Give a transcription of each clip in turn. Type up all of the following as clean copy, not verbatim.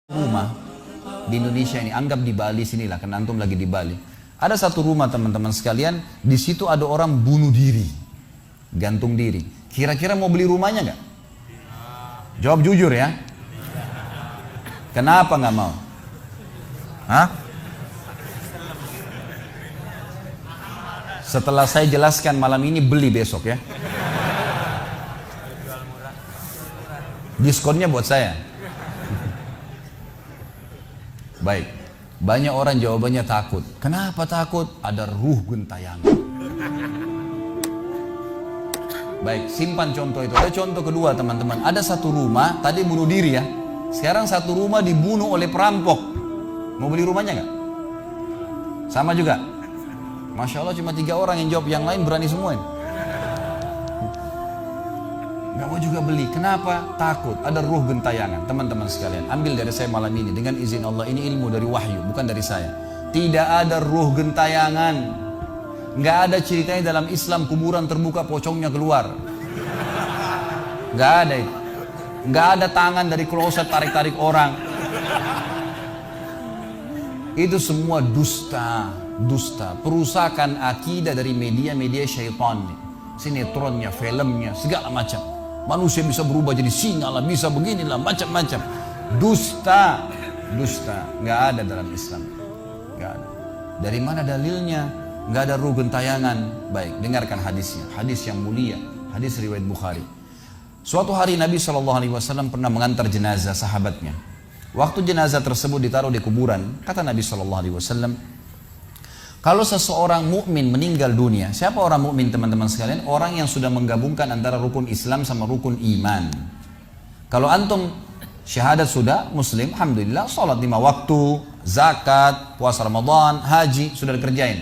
Rumah di Indonesia ini, anggap di Bali sinilah, karena antum lagi di Bali. Ada satu rumah teman-teman sekalian, di situ ada orang bunuh diri, gantung diri. Kira-kira mau beli rumahnya nggak? Jawab jujur ya. Kenapa nggak mau? Hah? Setelah saya jelaskan malam ini, beli besok ya. Diskonnya buat saya. Baik, banyak orang jawabannya takut. Kenapa takut? Ada ruh gentayangan. Baik, simpan contoh itu. Ada contoh kedua teman-teman. Ada satu rumah, tadi bunuh diri ya. Sekarang satu rumah dibunuh oleh perampok. Mau beli rumahnya nggak? Sama juga. Masya Allah cuma 3 orang yang jawab, yang lain berani semua ini. Gak mau juga beli. Kenapa? Takut. Ada ruh gentayangan. Teman-teman sekalian, ambil dari saya malam ini dengan izin Allah. Ini ilmu dari wahyu, bukan dari saya. Tidak ada ruh gentayangan. Gak ada ceritanya dalam Islam kuburan terbuka pocongnya keluar. Gak ada itu. Gak ada tangan dari kloset tarik-tarik orang. Itu semua dusta. Dusta. Perusakan akidah dari media-media syaitan. Sinetronnya, filmnya, segala macam. Manusia bisa berubah jadi singa lah, bisa beginilah, macam-macam. Dusta, dusta, nggak ada dalam Islam, nggak ada. Dari mana dalilnya? Nggak ada ruh gentayangan. Baik, dengarkan hadisnya. Hadis yang mulia, hadis riwayat Bukhari. Suatu hari Nabi SAW pernah mengantar jenazah sahabatnya. Waktu jenazah tersebut ditaruh di kuburan, kata Nabi SAW, kalau seseorang mukmin meninggal dunia, siapa orang mukmin teman-teman sekalian? Orang yang sudah menggabungkan antara rukun Islam sama rukun iman. Kalau antum syahadat sudah, muslim, alhamdulillah, sholat 5 waktu, zakat, puasa Ramadan, haji, sudah dikerjain.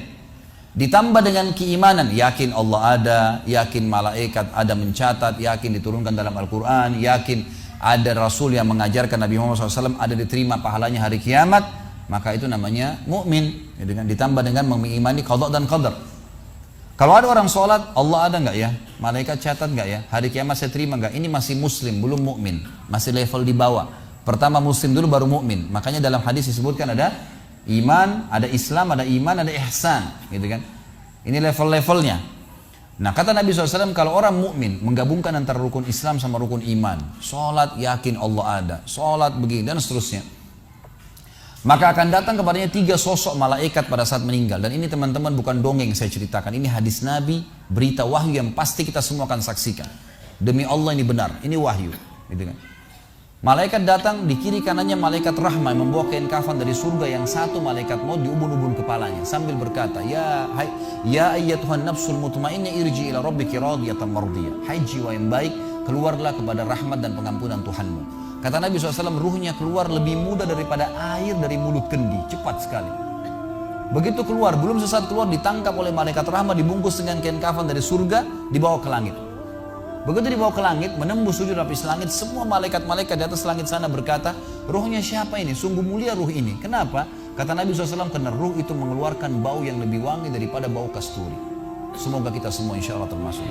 Ditambah dengan keimanan, yakin Allah ada, yakin malaikat ada mencatat, yakin diturunkan dalam Al-Quran, yakin ada Rasul yang mengajarkan Nabi Muhammad SAW, ada diterima pahalanya hari kiamat, maka itu namanya mukmin. Dengan ditambah dengan mengimani qada dan qadar. Kalau ada orang sholat, Allah ada nggak ya? Malaikat catat nggak ya? Hari kiamat saya terima nggak? Ini masih muslim, belum mukmin, masih level di bawah. Pertama muslim dulu baru mukmin. Makanya dalam hadis disebutkan ada iman, ada Islam, ada iman, ada ihsan, gitu kan? Ini level-levelnya. Nah kata Nabi SAW, kalau orang mukmin menggabungkan antara rukun Islam sama rukun iman, sholat yakin Allah ada, sholat begini dan seterusnya, maka akan datang kepadanya 3 sosok malaikat pada saat meninggal. Dan ini teman-teman bukan dongeng saya ceritakan. Ini hadis Nabi, berita wahyu yang pasti kita semua akan saksikan. Demi Allah ini benar, ini wahyu. Gitu kan? Malaikat datang, di kiri kanannya malaikat rahmah yang membawa kain kafan dari surga, yang satu malaikat maut di ubun-ubun kepalanya sambil berkata, ya ayyatuhan nafsul mutmainnah irji ila rabbiki radiyatan mardiyah. Hai jiwa yang baik, keluarlah kepada rahmat dan pengampunan Tuhanmu. Kata Nabi SAW, ruhnya keluar lebih mudah daripada air dari mulut kendi, cepat sekali. Begitu keluar, belum sesaat keluar, ditangkap oleh malaikat rahmat, dibungkus dengan kain kafan dari surga, dibawa ke langit. Begitu dibawa ke langit, menembus 7 lapis langit, semua malaikat-malaikat di atas langit sana berkata, ruhnya siapa ini? Sungguh mulia ruh ini. Kenapa? Kata Nabi SAW, karena ruh itu mengeluarkan bau yang lebih wangi daripada bau kasturi. Semoga kita semua insya Allah termasuk.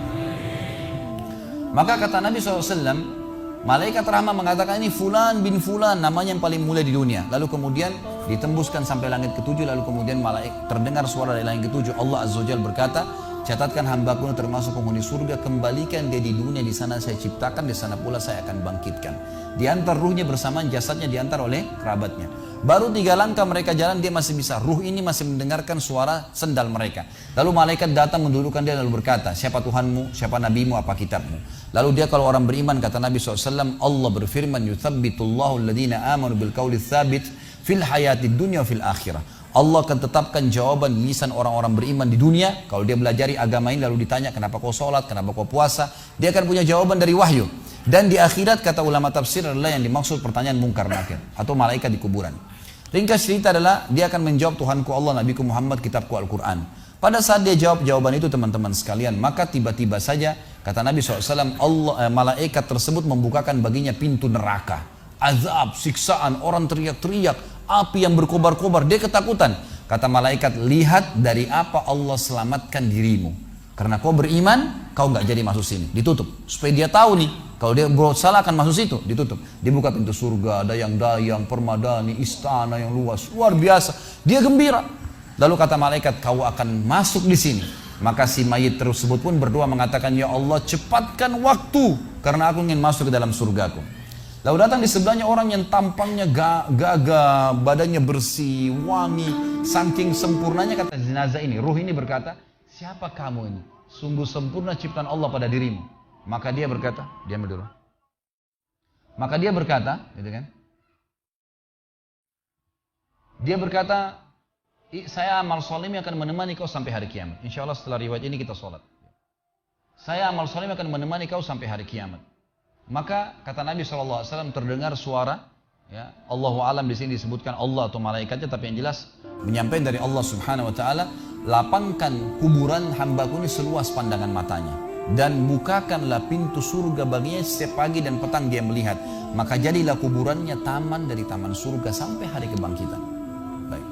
Maka kata Nabi SAW, malaikat rahmah mengatakan ini fulan bin fulan, namanya yang paling mulia di dunia. Lalu kemudian ditembuskan sampai langit ke-7, lalu kemudian malaikat terdengar suara dari langit ke-7. Allah Azza wa Jalla berkata, catatkan hambaku termasuk penghuni surga, kembalikan dia di dunia, di sana saya ciptakan, di sana pula saya akan bangkitkan. Diantar ruhnya bersamaan jasadnya, diantar oleh kerabatnya. Baru 3 langkah mereka jalan, dia masih bisa, ruh ini masih mendengarkan suara sendal mereka. Lalu malaikat datang mendudukkan dia lalu berkata, siapa Tuhanmu, siapa nabimu, apa kitabmu? Lalu dia kalau orang beriman, kata Nabi SAW, Allah berfirman, yuthabbitullahu alladhina amanu bil qawli tsabit fil hayatid dunya fil akhirah. Allah akan tetapkan jawaban lisan orang-orang beriman di dunia. Kalau dia belajari agama ini lalu ditanya, kenapa kau sholat, kenapa kau puasa, dia akan punya jawaban dari wahyu. Dan di akhirat, kata ulama tafsir, adalah yang dimaksud pertanyaan mungkar nakir atau malaikat di kuburan. Ringkas cerita adalah dia akan menjawab, Tuhanku Allah, Nabiku Muhammad, kitabku Al-Quran. Pada saat dia jawab jawaban itu teman-teman sekalian, maka tiba-tiba saja kata Nabi SAW, malaikat tersebut membukakan baginya pintu neraka, azab, siksaan, orang teriak-teriak, api yang berkobar-kobar, dia ketakutan. Kata malaikat, lihat dari apa Allah selamatkan dirimu. Karena kau beriman, kau nggak jadi masuk sini, ditutup supaya dia tahu nih Kalau dia berbuat salah akan masuk situ, ditutup. Dibuka pintu surga, dayang-dayang, permadani, istana yang luas, luar biasa. Dia gembira. Lalu kata malaikat, kau akan masuk di sini. Maka si mayit tersebut pun berdoa mengatakan, ya Allah cepatkan waktu, karena aku ingin masuk ke dalam surgaku. Lalu datang di sebelahnya orang yang tampangnya gagah, badannya bersih, wangi, saking sempurnanya kata jenazah ini. Ruh ini berkata, siapa kamu ini? Sungguh sempurna ciptaan Allah pada dirimu. Maka dia berkata, diam dulu. Maka dia berkata, gitu kan? Dia berkata, saya amal soleh akan menemani kau sampai hari kiamat. Insya Allah setelah riwayat ini kita sholat. Saya amal soleh akan menemani kau sampai hari kiamat. Maka kata Nabi SAW terdengar suara, ya, Allahu alam di sini disebutkan Allah atau malaikatnya, tapi yang jelas menyampaikan dari Allah Subhanahu Wa Taala, lapangkan kuburan hambaku ini seluas pandangan matanya. Dan bukakanlah pintu surga baginya setiap pagi dan petang dia melihat. Maka jadilah kuburannya taman dari taman surga sampai hari kebangkitan. Baik.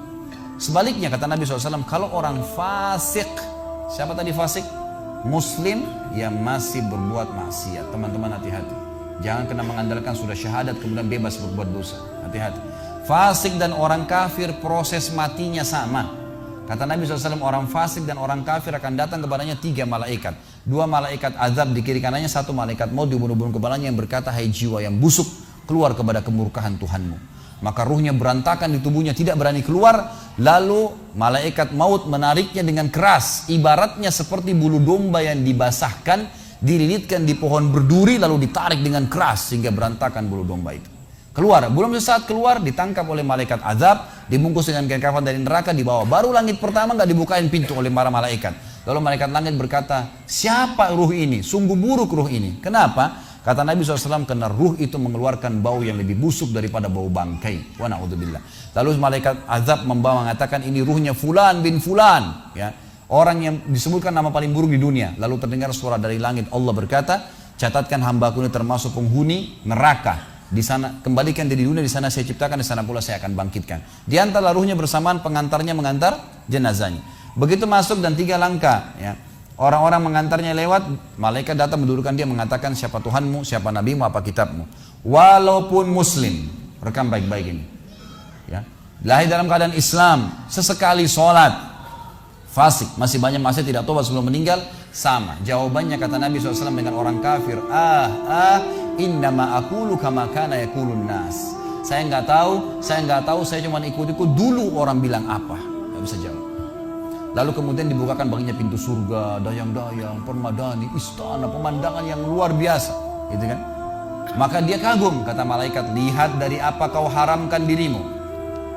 Sebaliknya kata Nabi SAW, kalau orang fasik, siapa tadi fasik? Muslim yang masih berbuat maksiat. Teman-teman hati-hati. Jangan kena mengandalkan sudah syahadat kemudian bebas berbuat dosa. Hati-hati. Fasik dan orang kafir proses matinya sama. Kata Nabi SAW, orang fasik dan orang kafir akan datang kepadanya 3 malaikat. 2 malaikat azab di kiri kanannya, 1 malaikat maut di bunuh-bunuh kepalanya yang berkata, hai jiwa yang busuk, keluar kepada kemurkaan Tuhanmu. Maka ruhnya berantakan di tubuhnya, tidak berani keluar. Lalu malaikat maut menariknya dengan keras. Ibaratnya seperti bulu domba yang dibasahkan, dililitkan di pohon berduri, lalu ditarik dengan keras sehingga berantakan bulu domba itu. Keluar, belum sesaat keluar ditangkap oleh malaikat azab, dibungkus dengan kain kafan dari neraka, dibawa. Baru langit pertama nggak dibukain pintu oleh para malaikat. Lalu malaikat langit berkata, siapa ruh ini? Sungguh buruk ruh ini. Kenapa? Kata Nabi SAW, karena ruh itu mengeluarkan bau yang lebih busuk daripada bau bangkai. Wa na'udzubillah. Lalu malaikat azab membawa mengatakan, ini ruhnya fulan bin fulan, ya, orang yang disebutkan nama paling buruk di dunia. Lalu terdengar suara dari langit, Allah berkata, catatkan hambaku ini termasuk penghuni neraka. Di sana kembalikan dia di dunia, di sana saya ciptakan, di sana pula saya akan bangkitkan. Di antara ruhnya bersamaan pengantarnya mengantar jenazahnya. Begitu masuk dan 3 langkah, ya, orang-orang mengantarnya lewat, malaikat datang mendudukkan dia mengatakan, siapa Tuhanmu, siapa nabimu, apa kitabmu. Walaupun muslim, rekam baik-baik ini, ya, lahir dalam keadaan Islam, sesekali sholat, fasik, masih banyak masih tidak tobat sebelum meninggal, sama. Jawabannya kata Nabi SAW dengan orang kafir, innama aqulu kama kana yaqulun nas. Saya nggak tahu, saya cuma ikut-ikut dulu orang bilang apa. Nggak bisa jawab. Lalu kemudian dibukakan baginya pintu surga, dayang-dayang, permadani, istana, pemandangan yang luar biasa, gitu kan? Maka dia kagum, kata malaikat, lihat dari apa kau haramkan dirimu.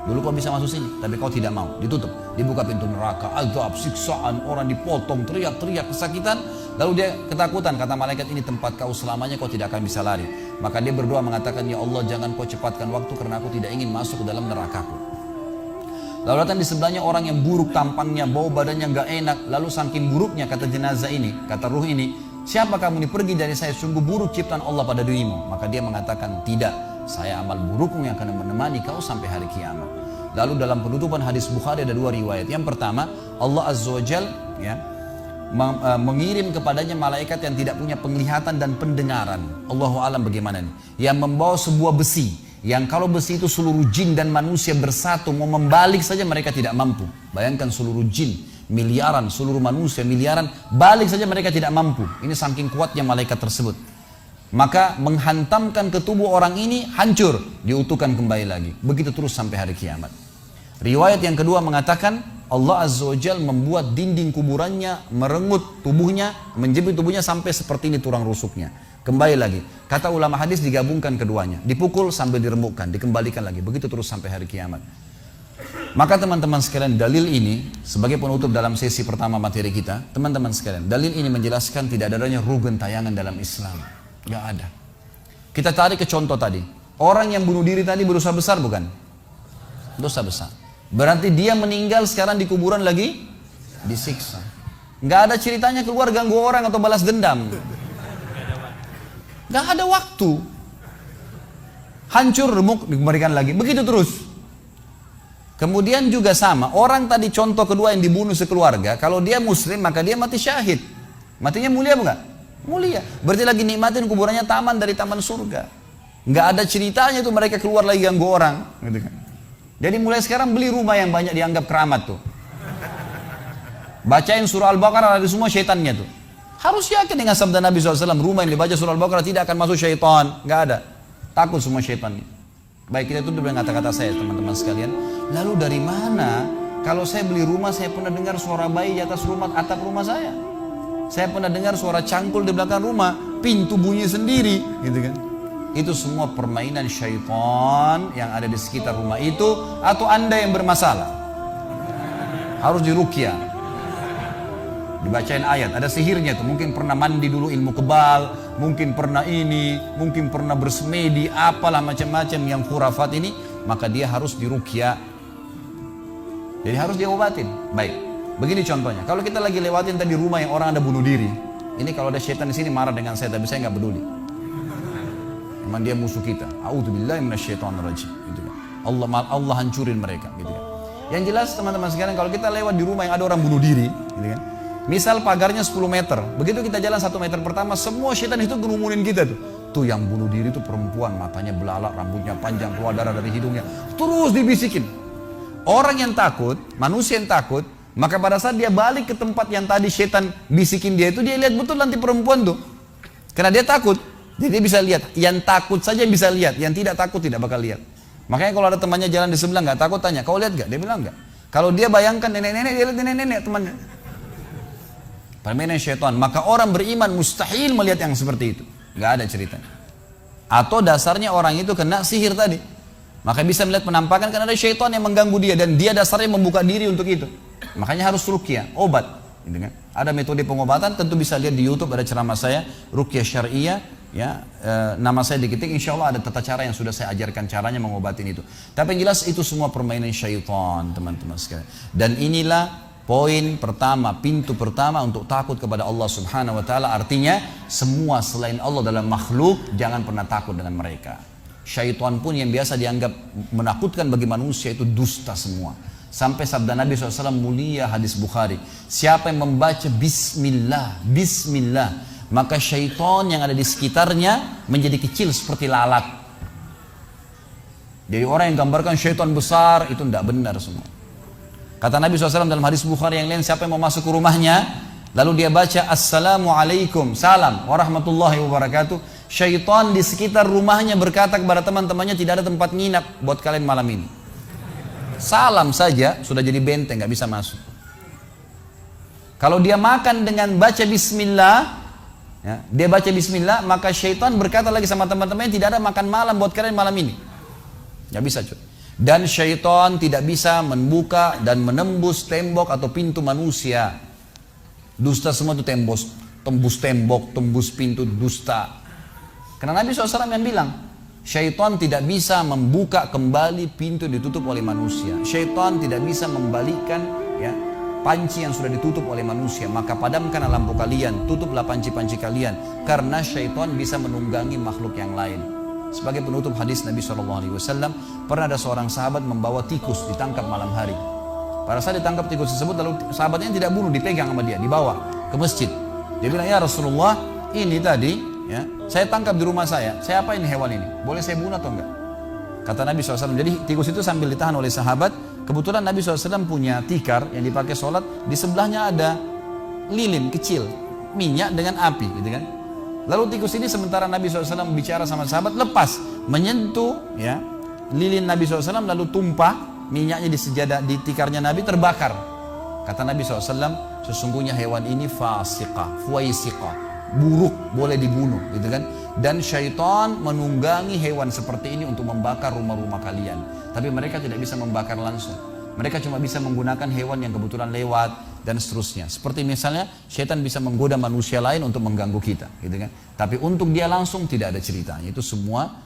Dulu kau bisa masuk sini, tapi kau tidak mau, ditutup. Dibuka pintu neraka, azab, siksaan, orang dipotong, teriak-teriak, kesakitan. Lalu dia ketakutan, kata malaikat, ini tempat kau selamanya, kau tidak akan bisa lari. Maka dia berdoa mengatakan, ya Allah jangan kau cepatkan waktu karena aku tidak ingin masuk ke dalam nerakaku. Lalu datang di sebelahnya orang yang buruk tampangnya, bau badannya gak enak. Lalu saking buruknya kata jenazah ini, kata ruh ini, siapa kamu ini, pergi dari saya, sungguh buruk ciptaan Allah pada dirimu. Maka dia mengatakan, tidak, saya amal burukmu yang akan menemani kau sampai hari kiamat. Lalu dalam penutupan hadis Bukhari ada 2 riwayat. Yang pertama, Allah Azza wa Jal, ya, mengirim kepadanya malaikat yang tidak punya penglihatan dan pendengaran. Allahu alam bagaimana nih, yang membawa sebuah besi, yang kalau besi itu seluruh jin dan manusia bersatu mau membalik saja mereka tidak mampu. Bayangkan seluruh jin miliaran, seluruh manusia miliaran, balik saja mereka tidak mampu. Ini saking kuatnya malaikat tersebut. Maka menghantamkan ke tubuh orang ini, hancur, diutuhkan kembali lagi. Begitu terus sampai hari kiamat. Riwayat yang kedua mengatakan, Allah Azza wa Jal membuat dinding kuburannya merengut tubuhnya, menjepit tubuhnya sampai seperti ini tulang rusuknya. Kembali lagi. Kata ulama hadis digabungkan keduanya. Dipukul sambil diremukkan, dikembalikan lagi. Begitu terus sampai hari kiamat. Maka teman-teman sekalian, dalil ini sebagai penutup dalam sesi pertama materi kita, teman-teman sekalian, dalil ini menjelaskan tidak adanya ruh gentayangan dalam Islam. Gak ada. Kita tarik ke contoh tadi. Orang yang bunuh diri tadi berdosa besar bukan? Dosa besar. Berarti dia meninggal sekarang di kuburan lagi disiksa. Gak ada ceritanya keluar ganggu orang atau balas dendam. Gak ada waktu. Hancur, remuk, dikembalikan lagi. Begitu terus. Kemudian juga sama. Orang tadi contoh kedua yang dibunuh sekeluarga. Kalau dia muslim maka dia mati syahid. Matinya mulia bukan? Mulia. Berarti lagi nikmatin kuburannya taman dari taman surga. Nggak ada ceritanya tuh mereka keluar lagi ganggu orang. Gitu kan. Jadi mulai sekarang beli rumah yang banyak dianggap keramat tuh. Bacain surah Al-Baqarah, ada semua syaitannya tuh. Harus yakin dengan sabda Nabi SAW, rumah yang dibaca surah Al-Baqarah tidak akan masuk syaitan. Nggak ada. Takut semua syaitannya. Baik, kita tutup dengan kata-kata saya teman-teman sekalian. Lalu dari mana kalau saya beli rumah saya pernah dengar suara bayi di atas rumah, atap rumah saya. Saya pernah dengar suara cangkul di belakang rumah, pintu bunyi sendiri, gitu kan. Itu semua permainan syaitan yang ada di sekitar rumah itu, atau Anda yang bermasalah. Harus diruqyah. Dibacain ayat, ada sihirnya tuh. Mungkin pernah mandi dulu ilmu kebal, mungkin pernah ini, mungkin pernah bersemedi, apalah macam-macam yang khurafat ini, maka dia harus diruqyah. Jadi harus diobatin. Baik, begini contohnya. Kalau kita lagi lewatin tadi rumah yang orang ada bunuh diri, ini kalau ada syaitan di sini marah dengan saya, tapi saya nggak peduli. Memang dia musuh kita. A'udzubillahi minasyaitonirrajim. Gitu kan. Allah hancurin mereka. Gitu kan. Yang jelas teman-teman sekalian, kalau kita lewat di rumah yang ada orang bunuh diri, gitu kan. Misal pagarnya 10 meter, begitu kita jalan 1 meter pertama, semua syaitan itu kerumunin kita tuh. Tuh yang bunuh diri itu perempuan, matanya belalak, rambutnya panjang, keluar darah dari hidungnya. Terus dibisikin. Orang yang takut, manusia yang takut, maka pada saat dia balik ke tempat yang tadi syaitan bisikin dia itu, dia lihat betul nanti perempuan tuh. Karena dia takut, jadi dia bisa lihat. Yang takut saja bisa lihat, yang tidak takut tidak bakal lihat. Makanya kalau ada temannya jalan di sebelah nggak takut, tanya, kau lihat nggak? Dia bilang nggak. Kalau dia bayangkan nenek-nenek, dia lihat nenek-nenek temannya. Permainan syaitan. Maka orang beriman mustahil melihat yang seperti itu. Nggak ada ceritanya. Atau dasarnya orang itu kena sihir tadi. Maka bisa melihat penampakan karena ada syaitan yang mengganggu dia, dan dia dasarnya membuka diri untuk itu. Makanya harus ruqyah, obat. Gitu kan? Ada metode pengobatan, tentu bisa lihat di YouTube, ada ceramah saya, ruqyah syariah, ya, nama saya diketik, insya Allah ada tata cara yang sudah saya ajarkan caranya mengobatin itu. Tapi yang jelas itu semua permainan syaitan, teman-teman sekalian. Dan inilah poin pertama, pintu pertama untuk takut kepada Allah Subhanahu wa Ta'ala. Artinya semua selain Allah dalam makhluk jangan pernah takut dengan mereka. Syaitan pun yang biasa dianggap menakutkan bagi manusia itu dusta semua. Sampai sabda Nabi SAW mulia, hadis Bukhari, siapa yang membaca Bismillah, Bismillah, maka syaitan yang ada di sekitarnya menjadi kecil seperti lalat. Jadi orang yang gambarkan syaitan besar itu tidak benar semua. Kata Nabi SAW dalam hadis Bukhari yang lain, siapa yang mau masuk ke rumahnya lalu dia baca Assalamualaikum, salam warahmatullahi wabarakatuh, syaitan di sekitar rumahnya berkata kepada teman-temannya, tidak ada tempat nginap buat kalian malam ini. Salam saja sudah jadi benteng, nggak bisa masuk. Kalau dia makan dengan baca Bismillah, ya, dia baca Bismillah, maka syaitan berkata lagi sama teman-temannya, tidak ada makan malam buat kalian malam ini. Nggak bisa cuy. Dan syaitan tidak bisa membuka dan menembus tembok atau pintu manusia. Dusta semua itu tembus tembok, tembus pintu, dusta. Karena Nabi SAW yang bilang, syaitan tidak bisa membuka kembali pintu ditutup oleh manusia. Syaitan tidak bisa membalikkan, ya, panci yang sudah ditutup oleh manusia. Maka padamkan lampu kalian, tutuplah panci-panci kalian, karena syaitan bisa menunggangi makhluk yang lain. Sebagai penutup hadis Nabi SAW, pernah ada seorang sahabat membawa tikus ditangkap malam hari. Pada saat ditangkap tikus tersebut, lalu sahabatnya tidak bunuh, dipegang sama dia, dibawa ke masjid. Dia bilang, ya Rasulullah, ini tadi, ya, saya tangkap di rumah saya apain hewan ini? Boleh saya bunuh atau enggak? Kata Nabi SAW, jadi tikus itu sambil ditahan oleh sahabat, kebetulan Nabi SAW punya tikar yang dipakai sholat, di sebelahnya ada lilin kecil, minyak dengan api, gitu kan? Lalu tikus ini sementara Nabi SAW bicara sama sahabat, lepas, menyentuh, ya, lilin Nabi SAW, lalu tumpah, minyaknya di sejadah, di tikarnya Nabi terbakar. Kata Nabi SAW, sesungguhnya hewan ini fasiqah, fuaisiqah, buruk, boleh dibunuh, gitu kan. Dan syaitan menunggangi hewan seperti ini untuk membakar rumah-rumah kalian. Tapi mereka tidak bisa membakar langsung. Mereka cuma bisa menggunakan hewan yang kebetulan lewat dan seterusnya. Seperti misalnya syaitan bisa menggoda manusia lain untuk mengganggu kita, gitu kan. Tapi untuk dia langsung tidak ada ceritanya. Itu semua